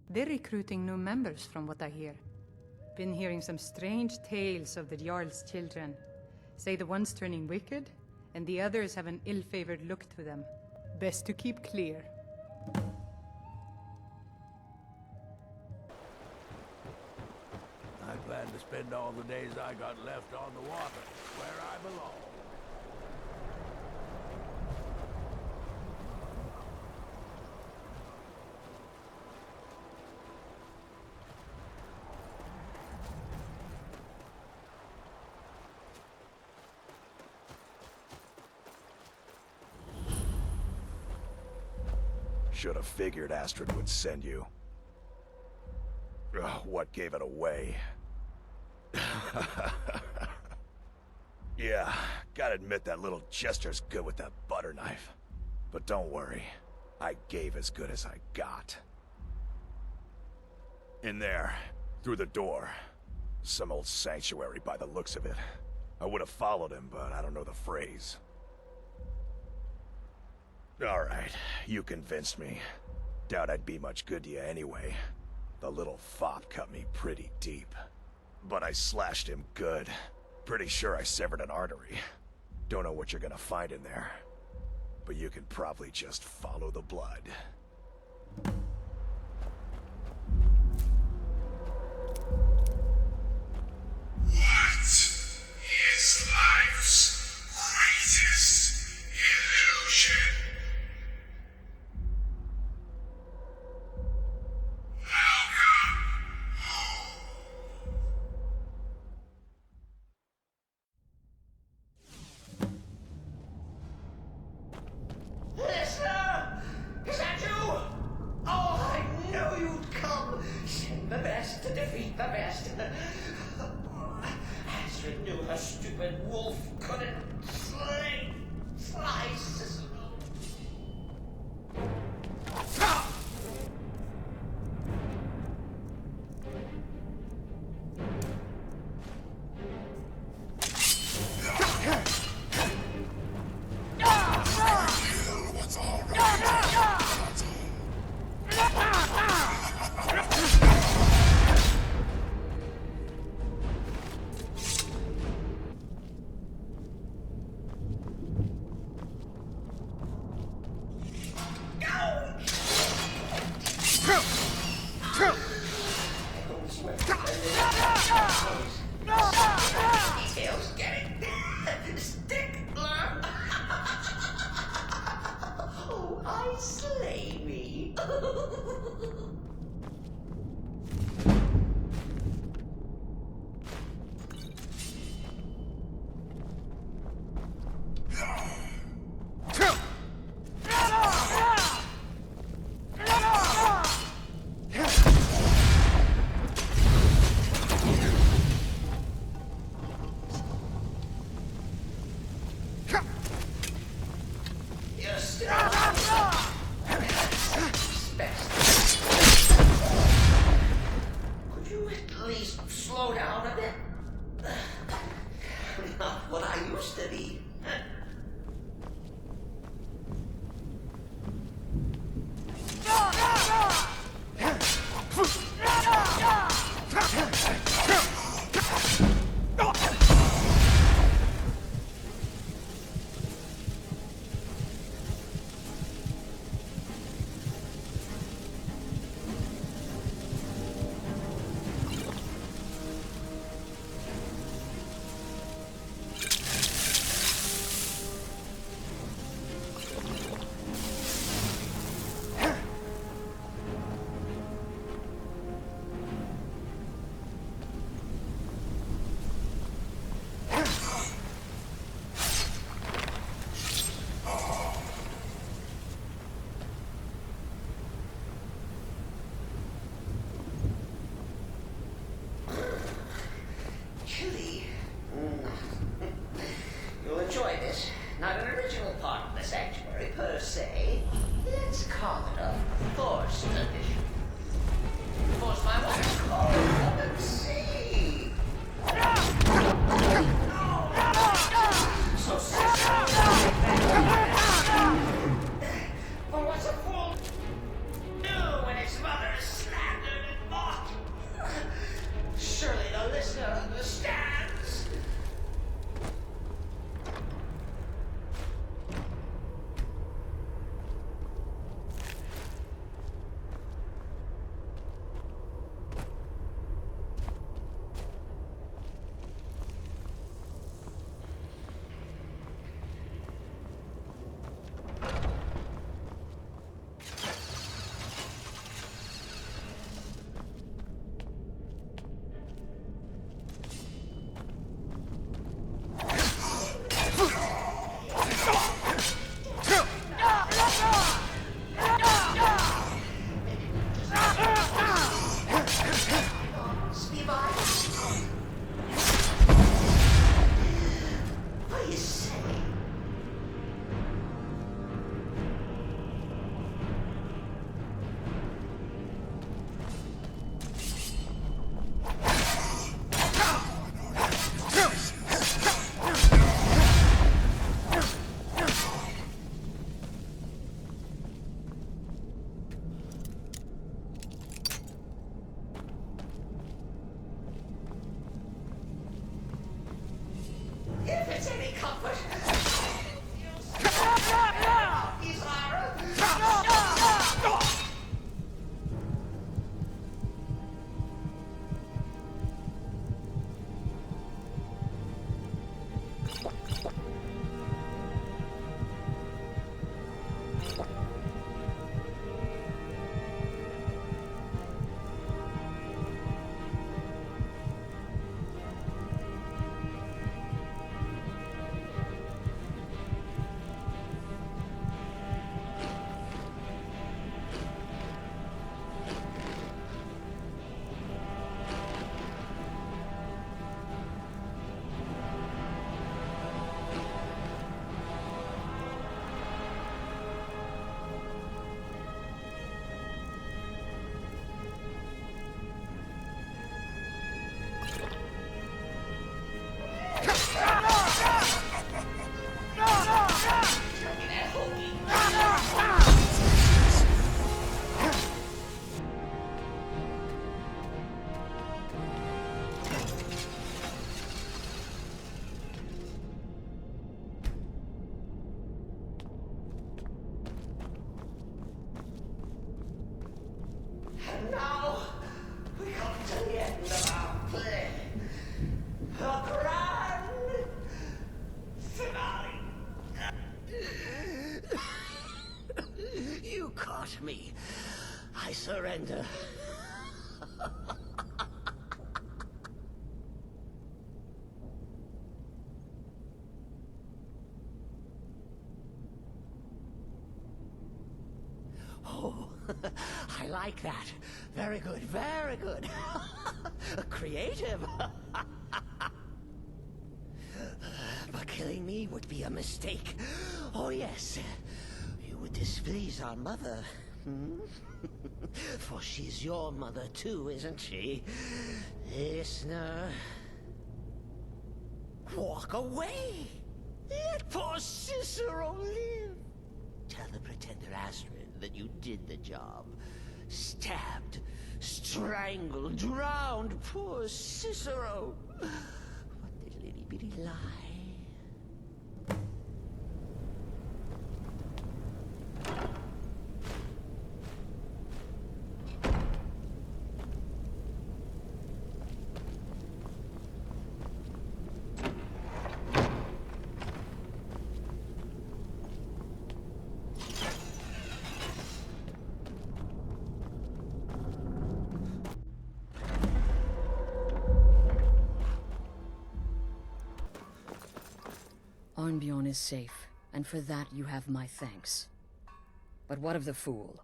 They're recruiting new members from what I hear. Been hearing some strange tales of the Jarl's children. Say the one's turning wicked, and the others have an ill-favored look to them. Best to keep clear. I plan to spend all the days I got left on the water, where I belong. Should have figured Astrid would send you. Ugh, what gave it away? Yeah, gotta admit that little gesture's good with that butter knife. But don't worry, I gave as good as I got. In there, through the door. Some old sanctuary by the looks of it. I would have followed him, but I don't know the phrase. Alright, you convinced me. Doubt I'd be much good to you anyway. The little fop cut me pretty deep. But I slashed him good. Pretty sure I severed an artery. Don't know what you're gonna find in there. But you can probably just follow the blood. What is life's greatest illusion? Listener! Is that you? Oh, I knew you'd come. Send the best to defeat the best. Astrid knew her stupid wolf couldn't slice. Details, get it? Stickler! Oh, I slay me. You're still Could you at least slow down a bit? Not what I used to be. You'll enjoy this. Not an original part of the sanctuary per se. Let's call it a forced addition. Force my wife. Oh, come and see. So but what's a fool do when his mother is slapped? Now, we come to the end of our play. The grand finale. You caught me. I surrender. Oh, I like that. Very good, very good. Creative. But killing me would be a mistake. Oh, yes. You would displease our mother. Hmm? For she's your mother too, isn't she? Listener. Walk away. Let poor Cicero live. Tell the pretender Astrid that you did the job. Stabbed, strangled, drowned poor Cicero. What the little bitty lie. Arnbjorn is safe, and for that you have my thanks. But what of the fool?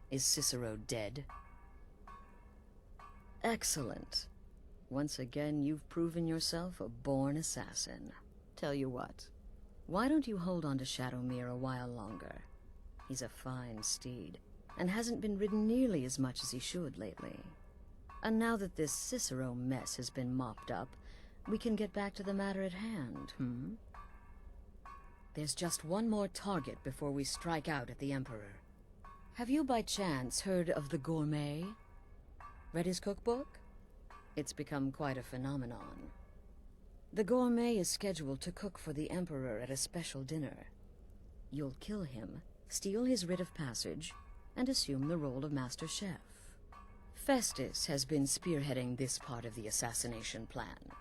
Is Cicero dead? Excellent. Once again, you've proven yourself a born assassin. Tell you what, why don't you hold on to Shadowmere a while longer? He's a fine steed, and hasn't been ridden nearly as much as he should lately. And now that this Cicero mess has been mopped up, we can get back to the matter at hand, hmm? There's just one more target before we strike out at the Emperor. Have you by chance heard of the Gourmet? Read his cookbook? It's become quite a phenomenon. The Gourmet is scheduled to cook for the Emperor at a special dinner. You'll kill him, steal his writ of passage, and assume the role of Master Chef. Festus has been spearheading this part of the assassination plan.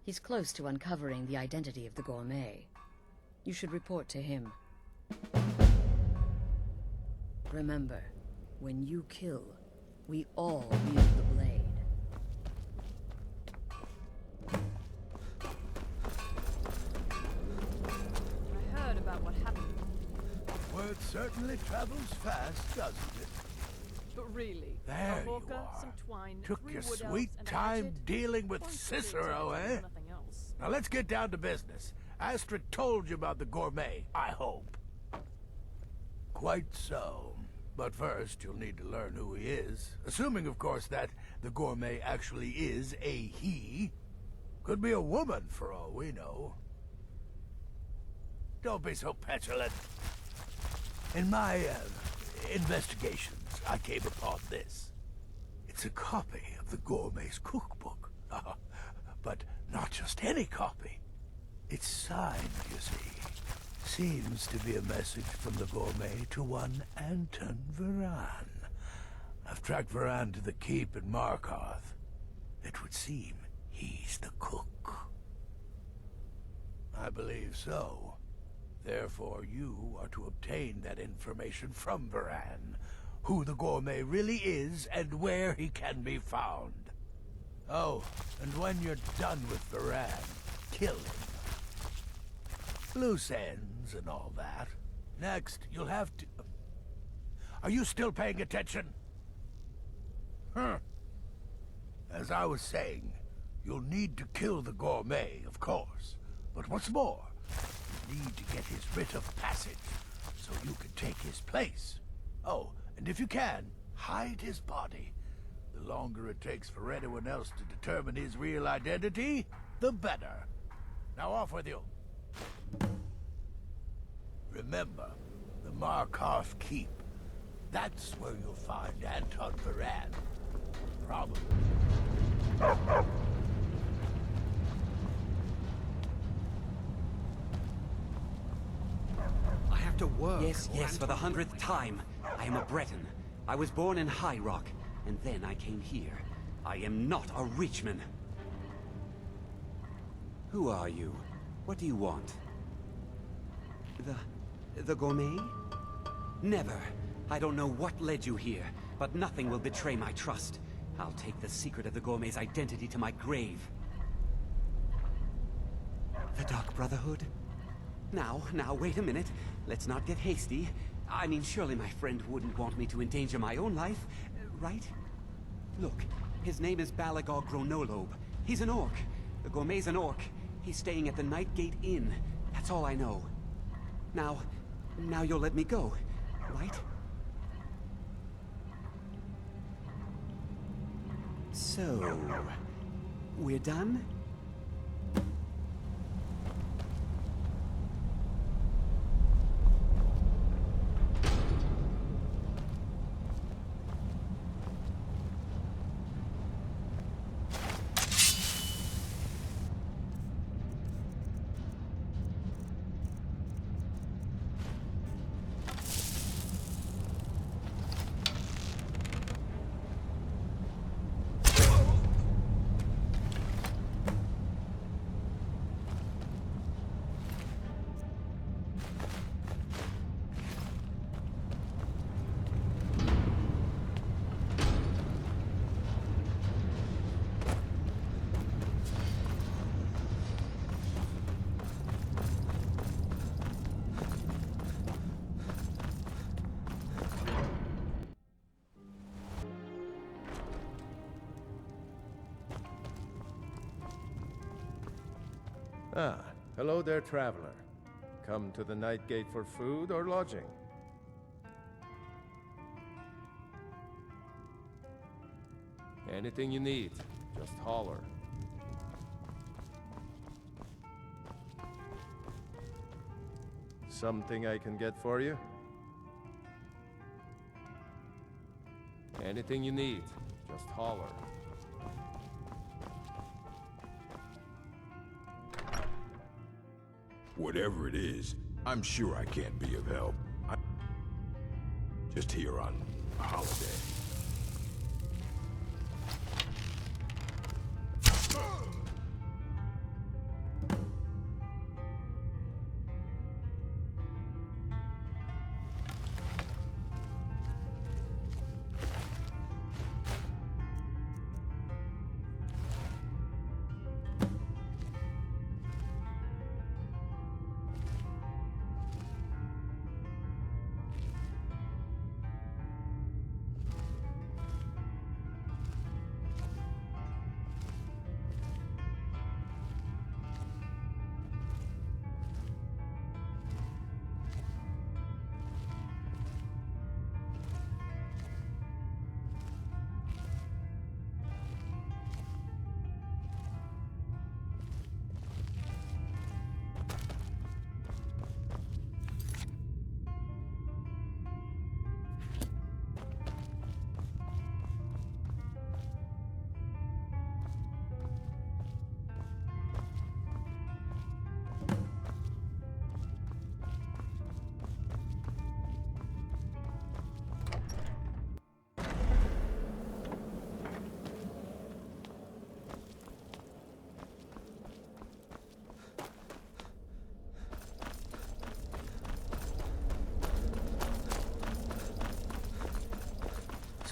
He's close to uncovering the identity of the Gourmet. You should report to him. Remember, when you kill, we all wield the blade. I heard about what happened, Word certainly travels fast, doesn't it? but really, There a hawker, you are. some twine, Took 3 your wood sweet elves, and a time hatchet. dealing with Point to Cicero, it, eh? nothing else. Now let's get down to business. Astrid told you about the Gourmet, I hope. Quite so. But first, you'll need to learn who he is. Assuming, of course, that the Gourmet actually is a he. Could be a woman, for all we know. Don't be so petulant. In my, investigations, I came upon this. It's a copy of the Gourmet's cookbook. But not just any copy. It's signed, you see. Seems to be a message from the Gourmet to one Anton Varan. I've tracked Varan to the keep in Markarth. It would seem he's the cook. I believe so. Therefore, you are to obtain that information from Varan. Who the Gourmet really is and where he can be found. Oh, and when you're done with Varan, kill him. Loose ends and all that. Next, you'll have to... Are you still paying attention? Huh. As I was saying, you'll need to kill the Gourmet, of course. But what's more, you need to get his writ of passage, so you can take his place. Oh, and if you can, hide his body. The longer it takes for anyone else to determine his real identity, the better. Now off with you. Remember, the Markarth Keep. That's where you'll find Anton Varan. Probably. I have to work. Yes, or yes, for the Anton 100th time. I am a Breton. I was born in High Rock. and then I came here. I am not a Reachman. Who are you? What do you want? The gourmet? Never. I don't know what led you here, but nothing will betray my trust. I'll take the secret of the gourmet's identity to my grave. The Dark Brotherhood? Now, wait a minute. Let's not get hasty. I mean, surely my friend wouldn't want me to endanger my own life, right? Look, his name is Balagog Gronolobe. He's an orc. The gourmet's an orc. He's staying at the Nightgate Inn. That's all I know. Now you'll let me go, right? So, we're done? Ah, hello there, traveler. Come to the Nightgate for food or lodging? Anything you need, just holler. Something I can get for you? Anything you need, just holler. Whatever it is, I'm sure I can't be of help. I'm just here on a holiday.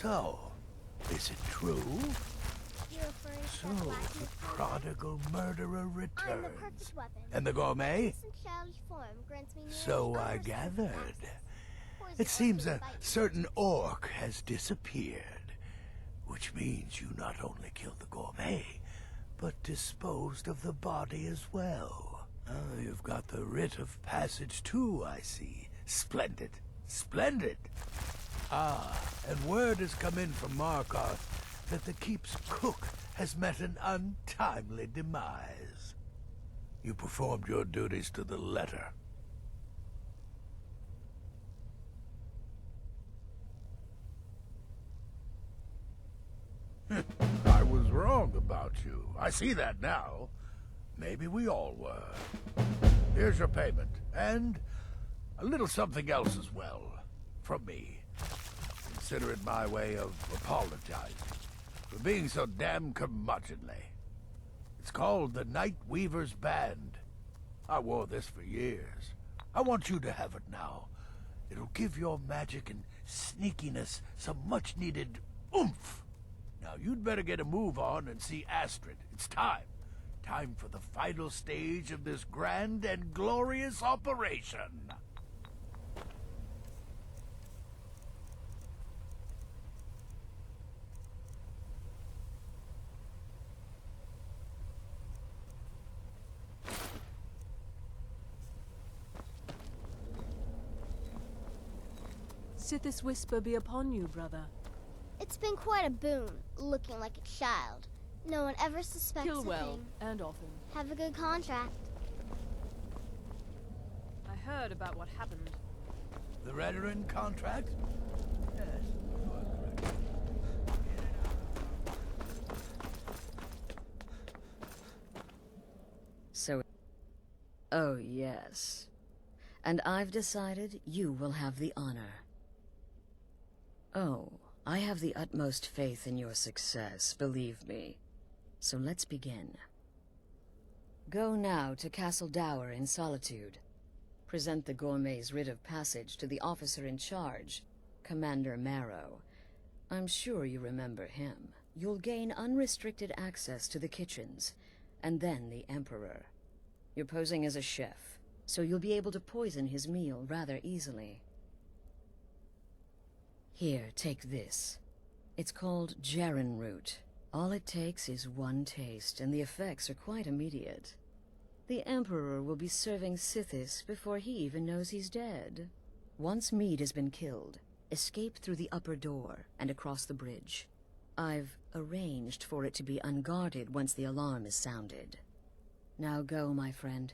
So, is it true? You're referring to So, that the blacksmith prodigal murderer I'm the returns. perfect weapon. And the gourmet? This in childish form grants me nearly So I unrestricted gathered. access. Poison It seems orchid a bites. certain orc has disappeared. Which means you not only killed the gourmet, but disposed of the body as well. Oh, you've got the writ of passage too, I see. Splendid. Splendid. Ah, and word has come in from Markarth that the keep's cook has met an untimely demise. You performed your duties to the letter. I was wrong about you. I see that now. Maybe we all were. Here's your payment, and a little something else as well, from me. Consider it my way of apologizing for being so damn curmudgeonly. It's called the Night Weaver's Band. I wore this for years. I want you to have it now. It'll give your magic and sneakiness some much-needed oomph. Now, you'd better get a move on and see Astrid. It's time. Time for the final stage of this grand and glorious operation. Sithis whisper be upon you, brother. It's been quite a boon, looking like a child. No one ever suspects Kill a well, thing. and often. Have a good contract. I heard about what happened. The Redoran contract? Yes, you are correct. So... Oh, yes. And I've decided you will have the honor. Oh, I have the utmost faith in your success, believe me. So let's begin. Go now to Castle Dower in Solitude. Present the gourmet's writ of passage to the officer in charge, Commander Marrow. I'm sure you remember him. You'll gain unrestricted access to the kitchens, and then the Emperor. You're posing as a chef, so you'll be able to poison his meal rather easily. Here, take this. It's called Jaren root. All it takes is one taste, and the effects are quite immediate. The Emperor will be serving Sithis before he even knows he's dead. Once Mead has been killed, escape through the upper door and across the bridge. I've arranged for it to be unguarded once the alarm is sounded. Now go, my friend.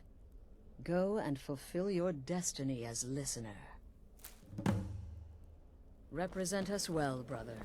Go and fulfill your destiny as listener. Represent us well, brother.